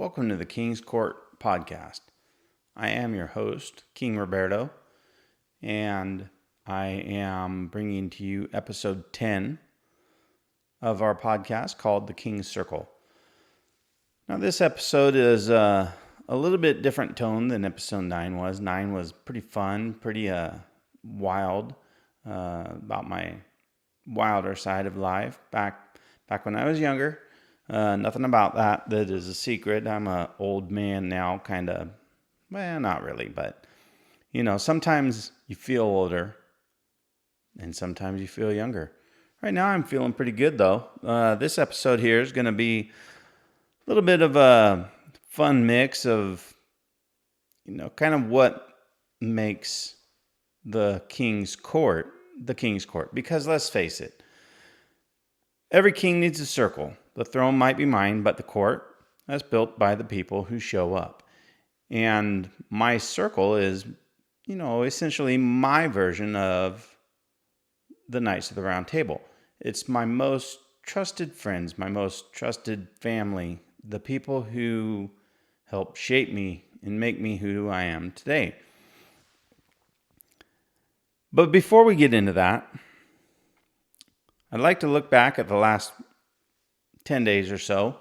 Welcome to the King's Court podcast. I am your host, King Roberto, and I am bringing to you episode 10 of our podcast called The King's Circle. Now, this episode is a little bit different tone than episode 9 was. 9 was pretty fun, pretty wild, about my wilder side of life back when I was younger. Nothing about that is a secret. I'm an old man now, kind of. Well, not really, but sometimes you feel older and sometimes you feel younger. Right now I'm feeling pretty good though. This episode here is going to be a little bit of a fun mix of, kind of what makes the King's Court the King's Court. Because let's face it, every king needs a circle. The throne might be mine, but the court is built by the people who show up. And my circle is, essentially my version of the Knights of the Round Table. It's my most trusted friends, my most trusted family, the people who help shape me and make me who I am today. But before we get into that, I'd like to look back at the last 10 days or so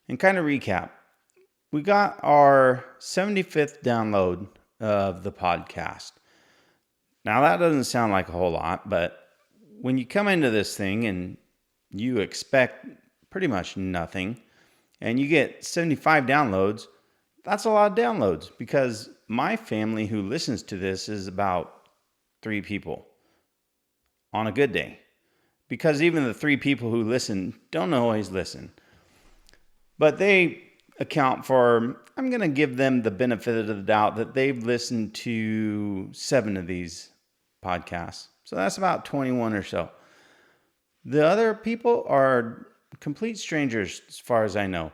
and kind of recap. We got our 75th download of the podcast. Now, that doesn't sound like a whole lot, but when you come into this thing and you expect pretty much nothing and you get 75 downloads, that's a lot of downloads because my family who listens to this is about 3 people on a good day. Because even the 3 people who listen don't always listen. But they account for, I'm going to give them the benefit of the doubt that they've listened to 7 of these podcasts. So that's about 21 or so. The other people are complete strangers as far as I know.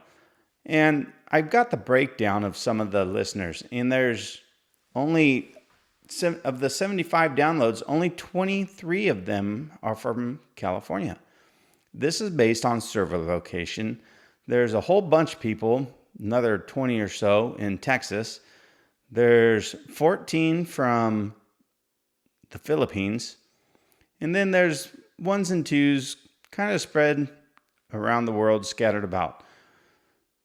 And I've got the breakdown of some of the listeners. And there's only, of the 75 downloads, only 23 of them are from California. This is based on server location. There's a whole bunch of people, another 20 or so in Texas. There's 14 from the Philippines. And then there's 1s and 2s kind of spread around the world, scattered about.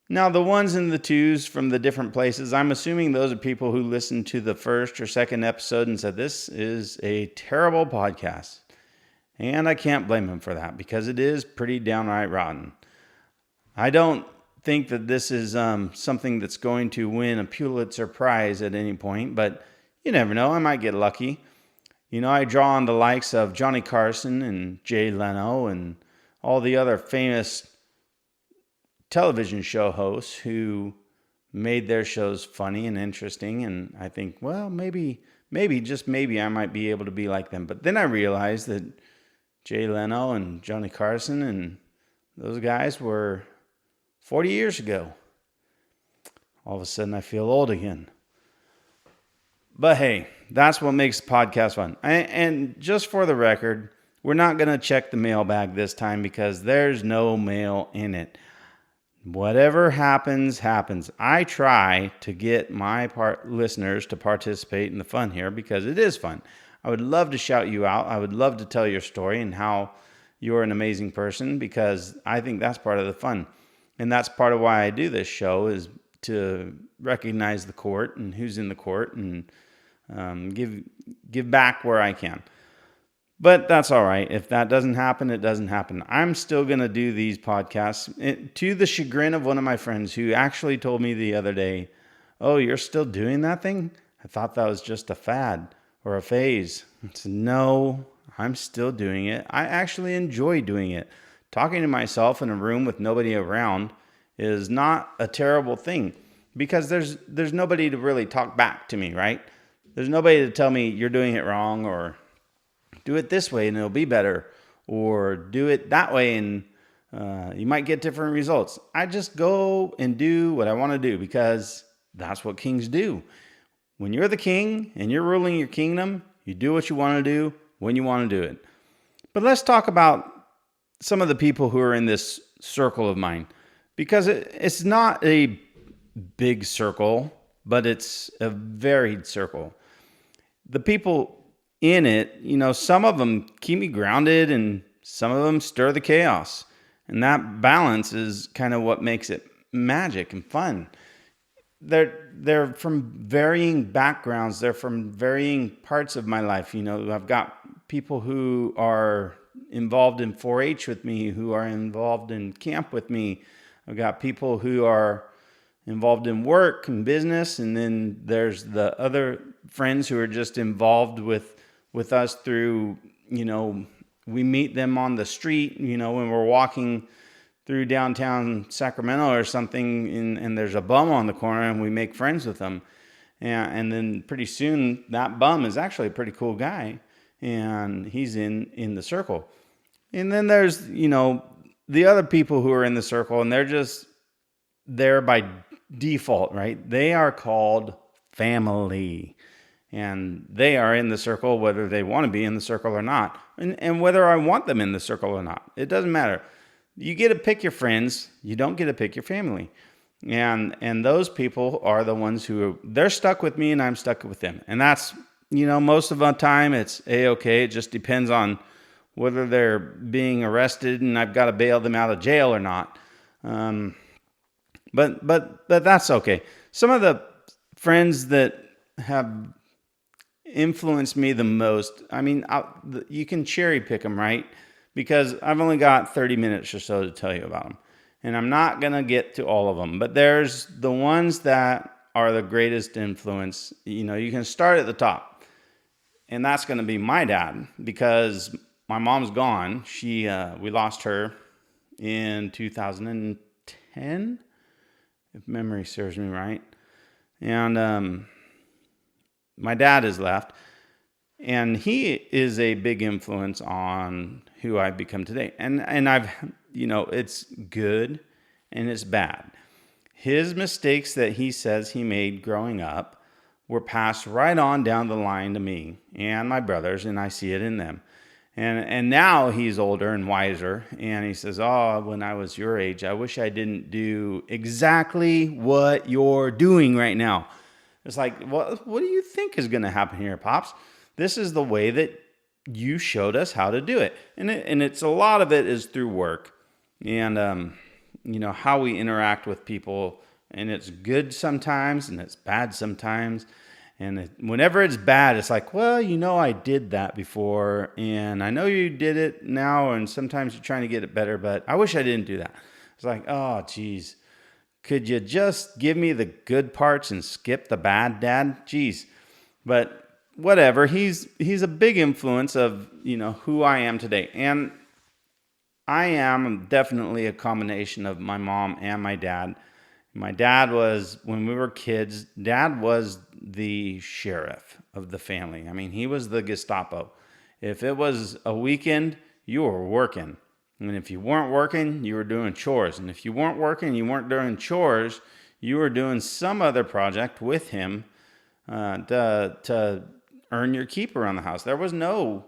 Now, the 1s and the 2s from the different places, I'm assuming those are people who listened to the first or second episode and said, this is a terrible podcast. And I can't blame them for that because it is pretty downright rotten. I don't think that this is something that's going to win a Pulitzer Prize at any point, but you never know. I might get lucky. I draw on the likes of Johnny Carson and Jay Leno and all the other famous television show hosts who made their shows funny and interesting. And I think, well, maybe, just maybe I might be able to be like them. But then I realized that Jay Leno and Johnny Carson and those guys were 40 years ago. All of a sudden I feel old again. But hey, that's what makes the podcast fun. And just for the record, we're not going to check the mailbag this time because there's no mail in it. Whatever happens, happens. I try to get my listeners to participate in the fun here because it is fun. I would love to shout you out. I would love to tell your story and how you're an amazing person because I think that's part of the fun. And that's part of why I do this show is to recognize the court and who's in the court and give back where I can. But that's all right. If that doesn't happen, it doesn't happen. I'm still going to do these podcasts to the chagrin of one of my friends who actually told me the other day, oh, you're still doing that thing? I thought that was just a fad or a phase. I said, no, I'm still doing it. I actually enjoy doing it. Talking to myself in a room with nobody around is not a terrible thing because there's nobody to really talk back to me, right? There's nobody to tell me you're doing it wrong or do it this way and it'll be better, or do it that way and you might get different results. I just go and do what I want to do because that's what kings do. When you're the king and you're ruling your kingdom, you do what you want to do when you want to do it. But let's talk about some of the people who are in this circle of mine because it's not a big circle, but it's a varied circle. The people in it, some of them keep me grounded and some of them stir the chaos. And that balance is kind of what makes it magic and fun. They're from varying backgrounds. They're from varying parts of my life. I've got people who are involved in 4-H with me, who are involved in camp with me. I've got people who are involved in work and business, and then there's the other friends who are just involved with us through, we meet them on the street, when we're walking through downtown Sacramento or something, and there's a bum on the corner, and we make friends with them. And then pretty soon that bum is actually a pretty cool guy, and he's in the circle. And then there's, the other people who are in the circle, and they're just there by default, right? They are called family. And they are in the circle whether they want to be in the circle or not. And whether I want them in the circle or not. It doesn't matter. You get to pick your friends. You don't get to pick your family. And those people are the ones they're stuck with me and I'm stuck with them. And that's, most of the time it's A-okay. It just depends on whether they're being arrested and I've got to bail them out of jail or not. But that's okay. Some of the friends that have influenced me the most, you can cherry pick them, right? Because I've only got 30 minutes or so to tell you about them. And I'm not going to get to all of them. But there's the ones that are the greatest influence. You can start at the top. And that's going to be my dad. Because my mom's gone. We lost her in 2010, if memory serves me right. And my dad is left. And he is a big influence on who I've become today. And I've, it's good and it's bad. His mistakes that he says he made growing up were passed right on down the line to me and my brothers, and I see it in them. And now he's older and wiser, and he says, when I was your age, I wish I didn't do exactly what you're doing right now. It's like, what do you think is going to happen here, Pops? This is the way that you showed us how to do it. And it's a lot of it is through work and, how we interact with people. And it's good sometimes and it's bad sometimes. And whenever it's bad, it's like, I did that before. And I know you did it now. And sometimes you're trying to get it better, but I wish I didn't do that. It's like, oh, geez. Could you just give me the good parts and skip the bad, Dad? Geez. But whatever, he's a big influence of, who I am today. And I am definitely a combination of my mom and my dad. My dad was, when we were kids, Dad was the sheriff of the family. He was the Gestapo. If it was a weekend, you were working. And if you weren't working, you were doing chores. And if you weren't working, you weren't doing chores, you were doing some other project with him to earn your keep around the house. There was no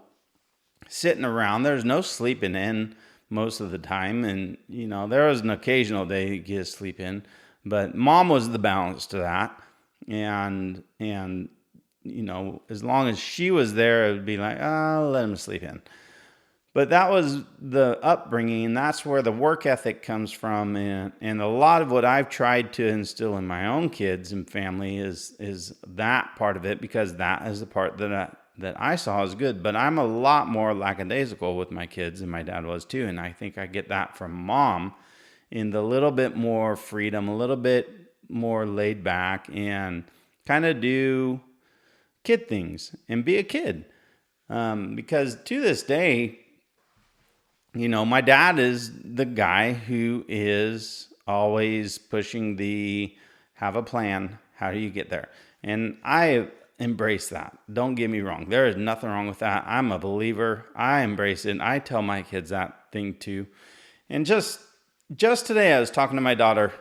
sitting around. There was no sleeping in most of the time. And, there was an occasional day you get to sleep in. But Mom was the balance to that. And as long as she was there, it would be like, let him sleep in. But that was the upbringing, and that's where the work ethic comes from. And a lot of what I've tried to instill in my own kids and family is that part of it, because that is the part that I saw as good. But I'm a lot more lackadaisical with my kids than my dad was too. And I think I get that from Mom in the little bit more freedom, a little bit more laid back, and kind of do kid things and be a kid. Because to this day, my dad is the guy who is always pushing have a plan. How do you get there? And I embrace that. Don't get me wrong. There is nothing wrong with that. I'm a believer. I embrace it. I tell my kids that thing too. And just today I was talking to my daughter,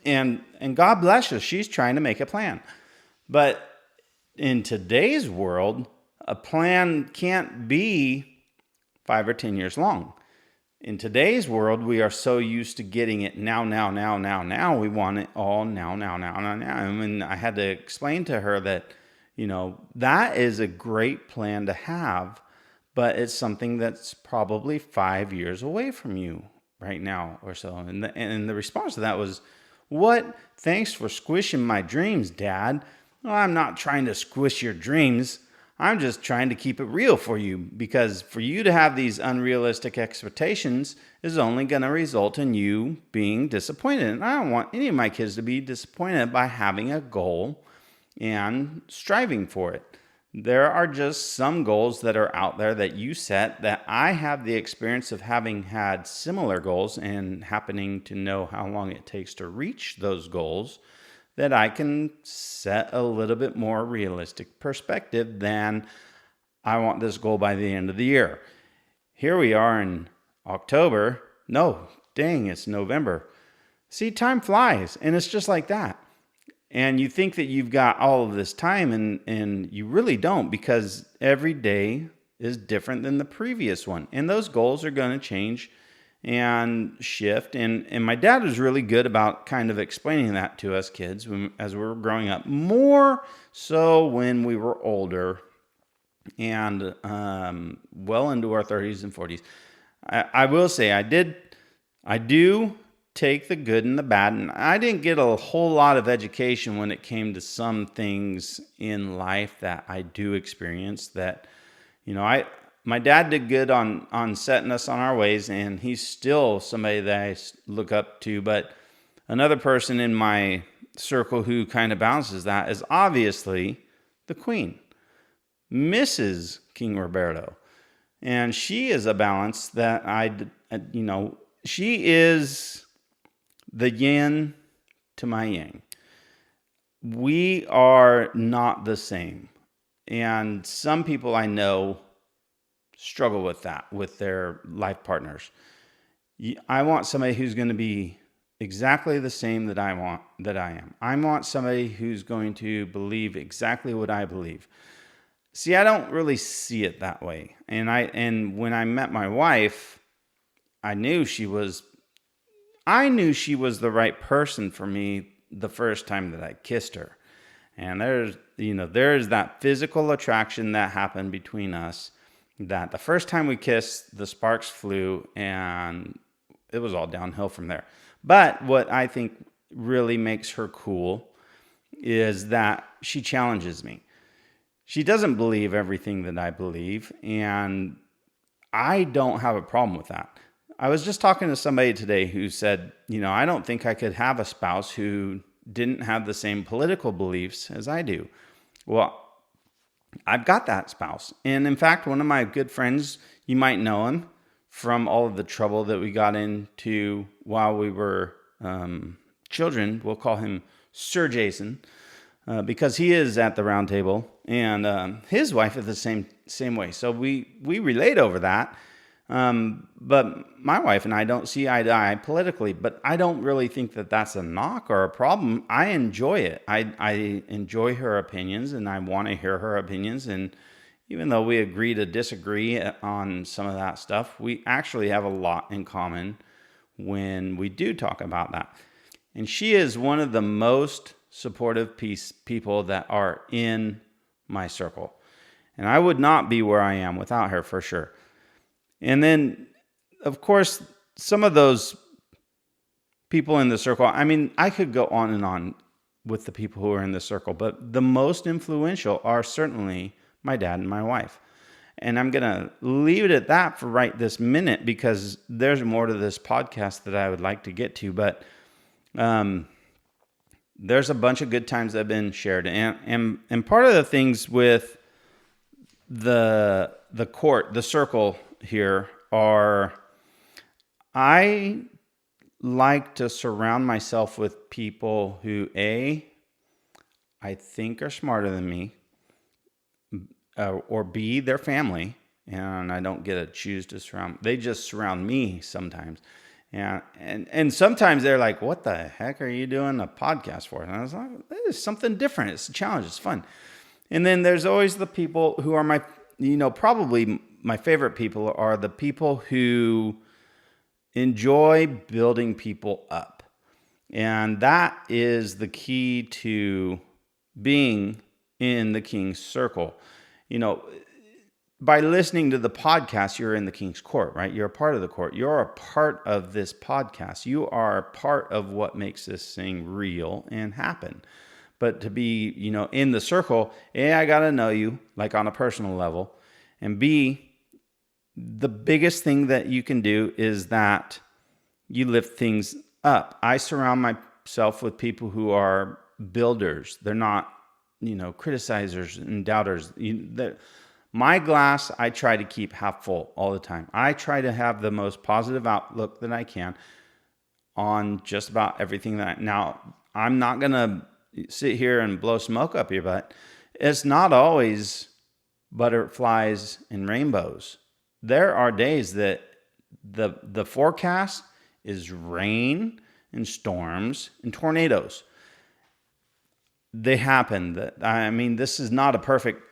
and God bless her, she's trying to make a plan. But in today's world, a plan can't be 5 or 10 years long. In today's world, we are so used to getting it now, now, now, now, now. We want it all now, now, now, now, now. I mean, I had to explain to her that, that is a great plan to have, but it's something that's probably 5 years away from you right now or so. And the response to that was, what? Thanks for squishing my dreams, Dad. Well, I'm not trying to squish your dreams. I'm just trying to keep it real for you, because for you to have these unrealistic expectations is only going to result in you being disappointed. And I don't want any of my kids to be disappointed by having a goal and striving for it. There are just some goals that are out there that you set that I have the experience of having had similar goals and happening to know how long it takes to reach those goals, that I can set a little bit more realistic perspective than I want this goal by the end of the year. Here we are in October. No, dang, it's November. See, time flies, and it's just like that. And you think that you've got all of this time, and you really don't, because every day is different than the previous one. And those goals are going to change and shift. And my dad was really good about kind of explaining that to us kids as we were growing up, more so when we were older and well into our 30s and 40s. I will say I do take the good and the bad, and I didn't get a whole lot of education when it came to some things in life that I do experience that, my dad did good on setting us on our ways, and he's still somebody that I look up to. But another person in my circle who kind of balances that is obviously the Queen, Mrs. King Roberto. And she is a balance that she is the yin to my yang. We are not the same. And some people I know struggle with that with their life partners. I want somebody who's going to be exactly the same that I am. I want somebody who's going to believe exactly what I believe. See, I don't really see it that way. And when I met my wife, I knew she was the right person for me the first time that I kissed her. And there's that physical attraction that happened between us, that the first time we kissed, the sparks flew, and it was all downhill from there. But what I think really makes her cool is that she challenges me. She doesn't believe everything that I believe, and I don't have a problem with that. I was just talking to somebody today who said, I don't think I could have a spouse who didn't have the same political beliefs as I do. Well, I've got that spouse. And in fact, one of my good friends, you might know him from all of the trouble that we got into while we were children. We'll call him Sir Jason, because he is at the round table, and his wife is the same way. So we relate over that. But my wife and I don't see eye to eye politically, but I don't really think that that's a knock or a problem. I enjoy it. I enjoy her opinions, and I want to hear her opinions. And even though we agree to disagree on some of that stuff, we actually have a lot in common when we do talk about that. And she is one of the most supportive people that are in my circle. And I would not be where I am without her, for sure. And then, of course, some of those people in the circle, I could go on and on with the people who are in the circle, but the most influential are certainly my dad and my wife. And I'm going to leave it at that for right this minute, because there's more to this podcast that I would like to get to. But there's a bunch of good times that have been shared. And part of the things with the circle here are, I like to surround myself with people who, I think are smarter than me, or B, their family, and I don't get to choose to surround. They just surround me sometimes. And sometimes they're like, what the heck are you doing a podcast for? And I was like, this is something different. It's a challenge. It's fun. And then there's always the people who are probably my favorite people are the people who enjoy building people up. And that is the key to being in the King's circle. You know, by listening to the podcast, you're in the King's court, right? You're a part of the court. You're a part of this podcast. You are part of what makes this thing real and happen. But to be, in the circle, A, I got to know you, like on a personal level. And B, the biggest thing that you can do is that you lift things up. I surround myself with people who are builders. They're not, criticizers and doubters. My glass, I try to keep half full all the time. I try to have the most positive outlook that I can on just about everything now, I'm not going to sit here and blow smoke up your butt. It's not always butterflies and rainbows. There are days that the forecast is rain and storms and tornadoes. They happen. This is not a perfect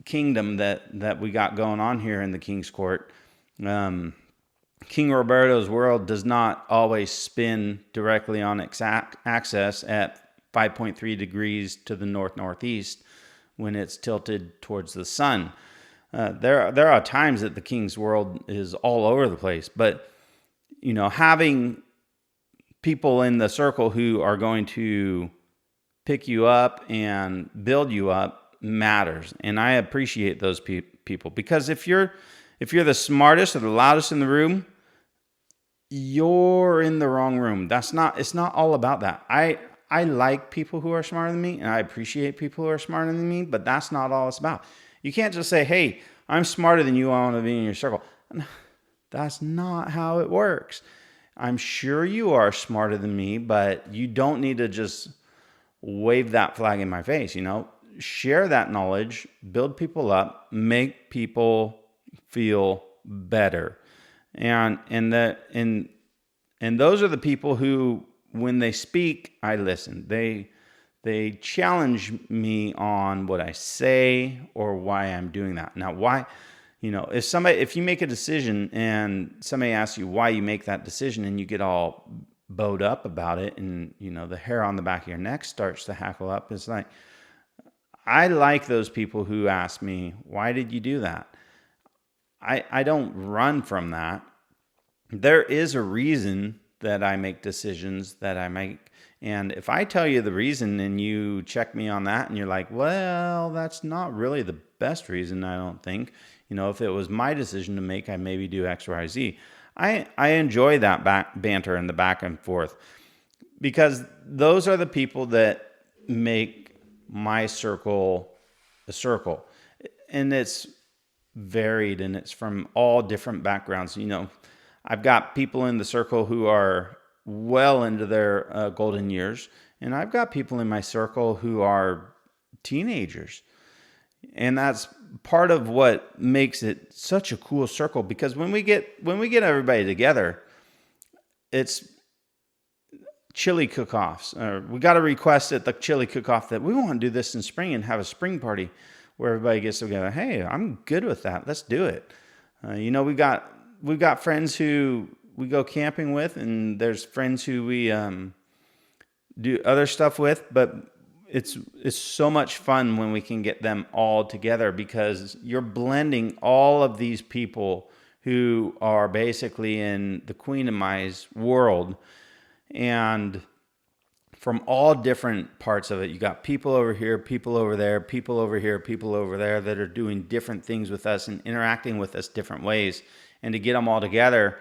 kingdom that we got going on here in the King's Court. King Roberto's world does not always spin directly on its axis at 5.3 degrees to the northeast when it's tilted towards the sun. There are times that the King's world is all over the place, but having people in the circle who are going to pick you up and build you up matters. And I appreciate those people, because if you're the smartest or the loudest in the room, you're in the wrong room. It's not all about that. I like people who are smarter than me, and I appreciate people who are smarter than me, but that's not all it's about. You can't just say, hey, I'm smarter than you, I want to be in your circle. That's not how it works. I'm sure you are smarter than me, but you don't need to just wave that flag in my face, Share that knowledge, build people up, make people feel better. And those are the people who, when they speak, I listen. They challenge me on what I say or why I'm doing that. Now, why, if you make a decision and somebody asks you why you make that decision and you get all bowed up about it and, the hair on the back of your neck starts to hackle up, it's like, I like those people who ask me, why did you do that? I don't run from that. There is a reason that I make decisions that I make. And if I tell you the reason and you check me on that and you're like, well, that's not really the best reason, I don't think. If it was my decision to make, I maybe do X, Y, Z. I enjoy that banter and the back and forth, because those are the people that make my circle a circle. And it's varied and it's from all different backgrounds. I've got people in the circle who are well into their golden years, and I've got people in my circle who are teenagers. And that's part of what makes it such a cool circle, because when we get everybody together, it's chili cook-offs. We got a request at the chili cook-off that we want to do this in spring and have a spring party where everybody gets together. Hey, I'm good with that. Let's do it. We've got friends who we go camping with, and there's friends who we do other stuff with, but it's so much fun when we can get them all together, because you're blending all of these people who are basically in the Queen and Mai's world, and from all different parts of it. You got people over here, people over there, people over here, people over there that are doing different things with us and interacting with us different ways. And to get them all together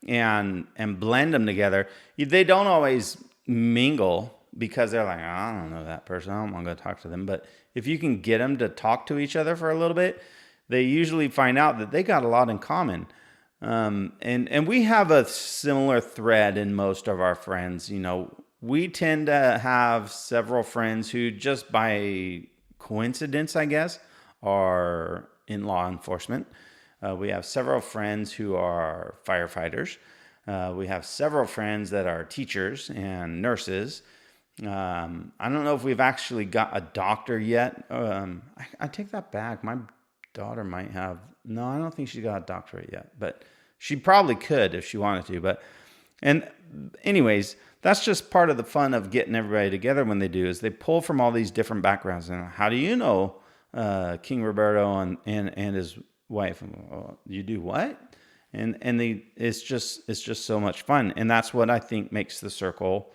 and blend them together, they don't always mingle, because they're like, I don't know that person, I don't want to go talk to them. But if you can get them to talk to each other for a little bit, they usually find out that they got a lot in common. And we have a similar thread in most of our friends. We tend to have several friends who, just by coincidence, I guess, are in law enforcement. We have several friends who are firefighters. We have several friends that are teachers and nurses. I don't know if we've actually got a doctor yet. I take that back. My daughter might have. No, I don't think she's got a doctorate yet, but she probably could if she wanted to. But And anyways, that's just part of the fun of getting everybody together when they do, is they pull from all these different backgrounds. And how do you know King Roberto and his wife? Oh, you do what? It's just so much fun. And that's what I think makes the circle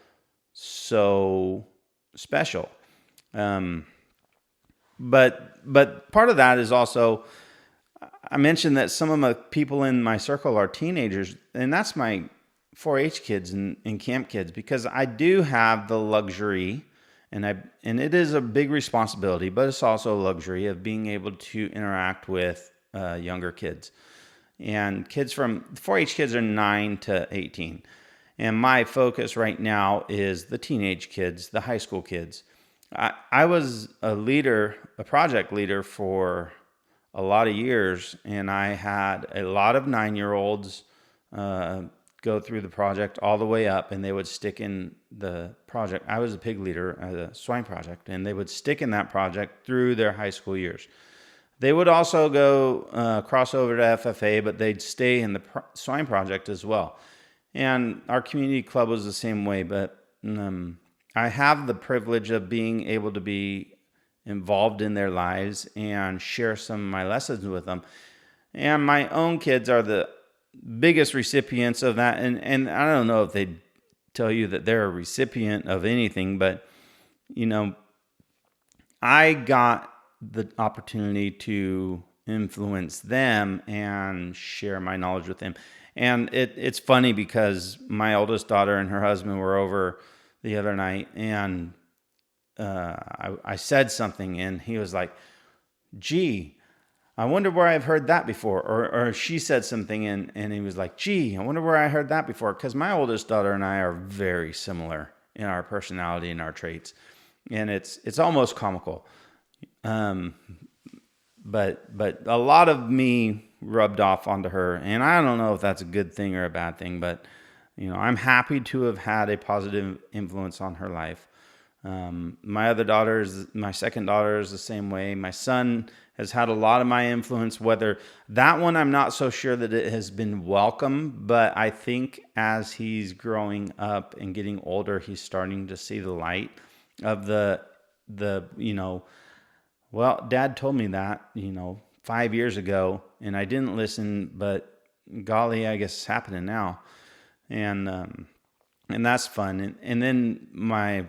so special. But part of that is also, I mentioned that some of the people in my circle are teenagers, and that's my 4-H kids and camp kids, because I do have the luxury, and it is a big responsibility, but it's also a luxury of being able to interact with younger kids. And kids from 4-H kids are 9 to 18. And my focus right now is the teenage kids, the high school kids. I was a project leader for a lot of years, and I had a lot of 9-year-olds go through the project all the way up, and they would stick in the project. I was a pig leader at a swine project, and they would stick in that project through their high school years. They would also go cross over to FFA, but they'd stay in the swine project as well. And our community club was the same way, but I have the privilege of being able to be involved in their lives and share some of my lessons with them. And my own kids are the biggest recipients of that. And I don't know if they tell you that they're a recipient of anything, but, I got the opportunity to influence them and share my knowledge with them. And it's funny because my oldest daughter and her husband were over the other night, and I said something, and he was like, gee, I wonder where I've heard that before. Or she said something, and he was like, gee, I wonder where I heard that before. Because my oldest daughter and I are very similar in our personality and our traits. And it's almost comical. But a lot of me rubbed off onto her, and I don't know if that's a good thing or a bad thing, but I'm happy to have had a positive influence on her life. My second daughter is the same way. My son has had a lot of my influence, whether that one, I'm not so sure that it has been welcome, but I think as he's growing up and getting older, he's starting to see the light of well, Dad told me that, 5 years ago, and I didn't listen, but golly, I guess it's happening now. And that's fun. And then my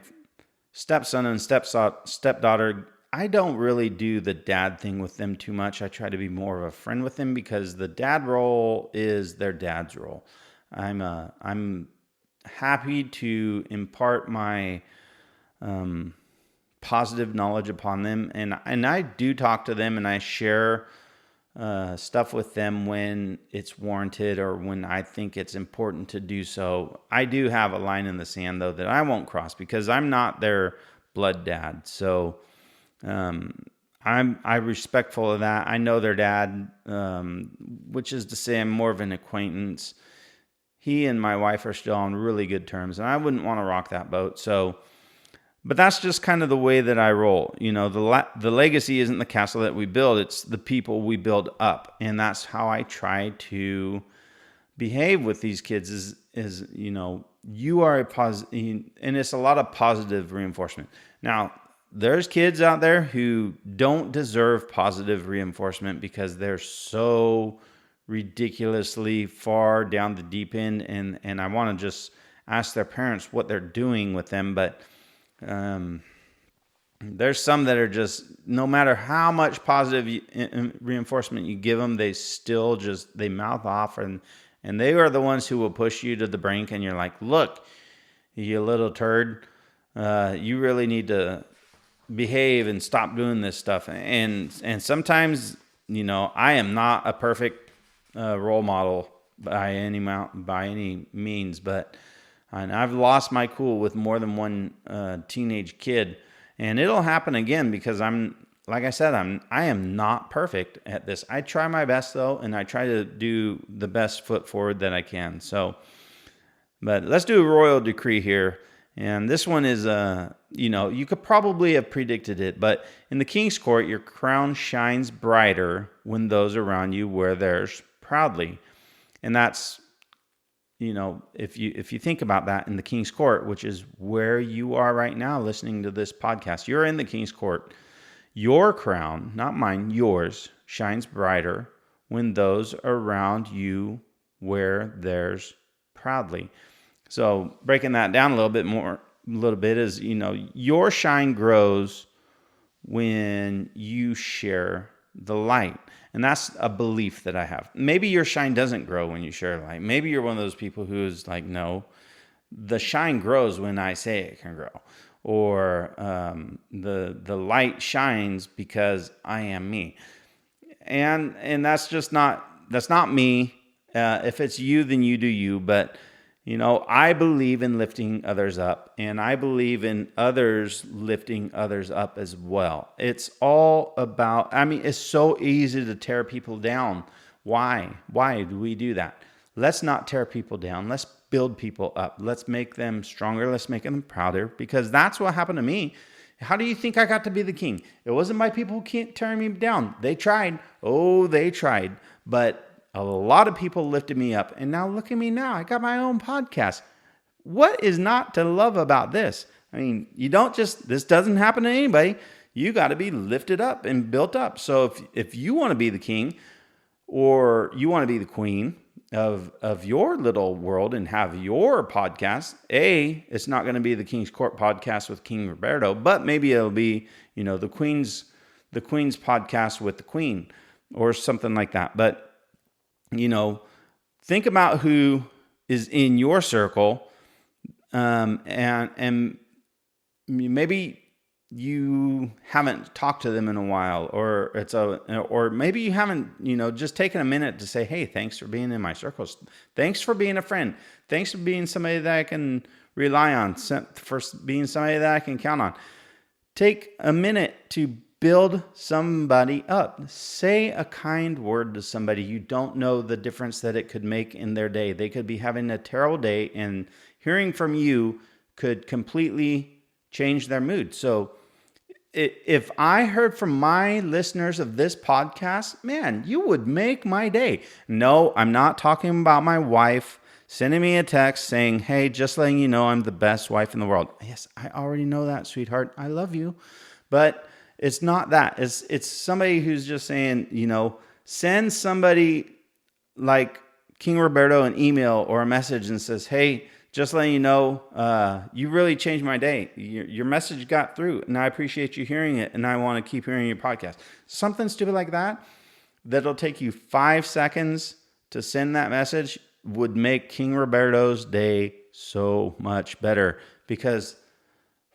stepson and stepdaughter, I don't really do the dad thing with them too much. I try to be more of a friend with them, because the dad role is their dad's role. I'm happy to impart my positive knowledge upon them, and I do talk to them, and I share stuff with them when it's warranted or when I think it's important to do so. I do have a line in the sand, though, that I won't cross, because I'm not their blood dad. So I'm respectful of that. I know their dad, which is to say I'm more of an acquaintance. He and my wife are still on really good terms, and I wouldn't want to rock that boat. So, but that's just kind of the way that I roll. The legacy isn't the castle that we build; it's the people we build up, and that's how I try to behave with these kids. Is you are a positive, and it's a lot of positive reinforcement. Now, there's kids out there who don't deserve positive reinforcement because they're so ridiculously far down the deep end, and I want to just ask their parents what they're doing with them, but there's some that are just, no matter how much positive reinforcement you give them, they still they mouth off, and they are the ones who will push you to the brink, and you're like, look, you little turd, you really need to behave and stop doing this stuff. And sometimes, I am not a perfect role model by any means, but I've lost my cool with more than one teenage kid, and it'll happen again, because like I said, I am not perfect at this. I try my best, though, and I try to do the best foot forward that I can. So, but let's do a royal decree here. And this one is, you could probably have predicted it, but in the king's court, your crown shines brighter when those around you wear theirs proudly. And that's if you think about that in the King's Court, which is where you are right now listening to this podcast, you're in the King's Court. Your crown, not mine, yours, shines brighter when those around you wear theirs proudly. So breaking that down a little bit is, your shine grows when you share the light. And that's a belief that I have. Maybe your shine doesn't grow when you share light. Maybe you're one of those people who's like, no, the shine grows when I say it can grow. Or the light shines because I am me. And that's not me. If it's you, then you do you. But I believe in lifting others up, and I believe in others lifting others up as well. It's all about, it's so easy to tear people down. Why? Why do we do that? Let's not tear people down. Let's build people up. Let's make them stronger. Let's make them prouder, because that's what happened to me. How do you think I got to be the king? It wasn't my people who can't tear me down. They tried. Oh, they tried. But a lot of people lifted me up. And now look at me now. I got my own podcast. What is not to love about this? This doesn't happen to anybody. You got to be lifted up and built up. So if you want to be the king, or you want to be the queen of your little world and have your podcast, it's not going to be the King's Court podcast with King Roberto, but maybe it'll be, the Queen's podcast with the Queen, or something like that. But think about who is in your circle, and maybe you haven't talked to them in a while, or maybe you haven't, just taken a minute to say, hey, thanks for being in my circles. Thanks for being a friend. Thanks for being somebody that I can rely on, for being somebody that I can count on. Take a minute to build somebody up. Say a kind word to somebody. You don't know the difference that it could make in their day. They could be having a terrible day, and hearing from you could completely change their mood. So if I heard from my listeners of this podcast, man, you would make my day. No, I'm not talking about my wife sending me a text saying, hey, just letting you know I'm the best wife in the world. Yes, I already know that, sweetheart. I love you. But it's not that. It's somebody who's just saying, send somebody like King Roberto an email or a message and says, hey, just letting you know, you really changed my day. Your message got through, and I appreciate you hearing it, and I want to keep hearing your podcast. Something stupid like that, that'll take you 5 seconds to send that message, would make King Roberto's day so much better. Because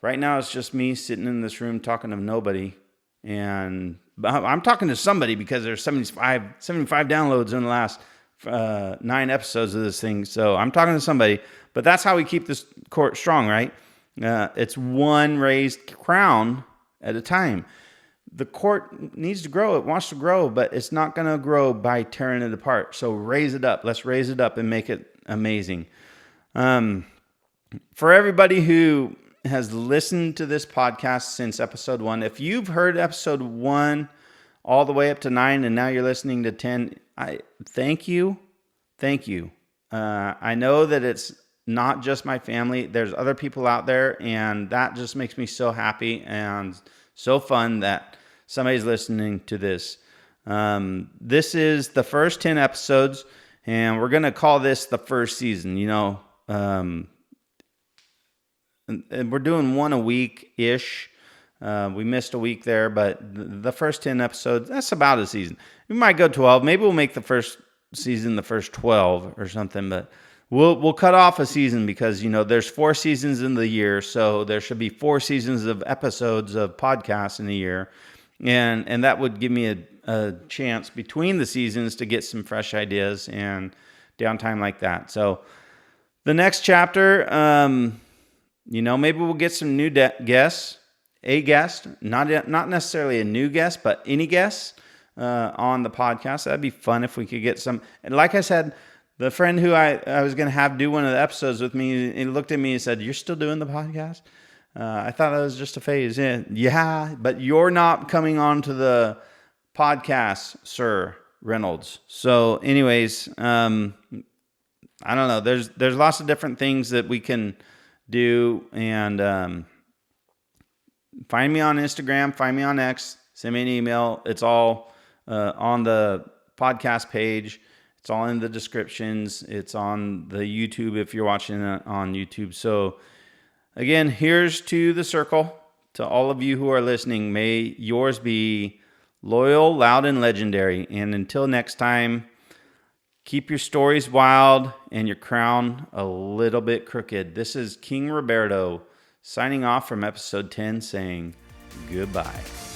right now it's just me sitting in this room talking to nobody, and I'm talking to somebody because there's 75 downloads in the last 9 episodes of this thing. So I'm talking to somebody, but that's how we keep this court strong, right? It's one raised crown at a time. The court needs to grow. It wants to grow, but it's not going to grow by tearing it apart. So raise it up. Let's raise it up and make it amazing. For everybody who has listened to this podcast since episode 1, if you've heard episode 1 all the way up to 9, and now you're listening to 10, I thank you. Thank you. I know that it's not just my family. There's other people out there, and that just makes me so happy and so fun that somebody's listening to this. This is the first 10 episodes, and we're going to call this the first season, and we're doing one a week-ish. We missed a week there, but the first 10 episodes, that's about a season. We might go 12. Maybe we'll make the first season the first 12 or something, but we'll cut off a season because, there's 4 seasons in the year, so there should be 4 seasons of episodes of podcasts in a year, and that would give me a chance between the seasons to get some fresh ideas and downtime like that. So the next chapter, maybe we'll get some new guests. A guest, not necessarily a new guest, but any guest on the podcast. That'd be fun if we could get some. And like I said, the friend who I was going to have do one of the episodes with me, he looked at me and said, "You're still doing the podcast?" I thought that was just a phase. Yeah, but you're not coming on to the podcast, Sir Reynolds. So anyways, I I don't know. There's lots of different things that we can do. And find me on Instagram, find me on X, send me an email. It's all on the podcast page. It's all in the descriptions. It's on the YouTube if you're watching it on YouTube. So again, here's to the circle. To all of you who are listening, may yours be loyal, loud, and legendary. And until next time, keep your stories wild and your crown a little bit crooked. This is King Roberto signing off from episode 10 saying goodbye.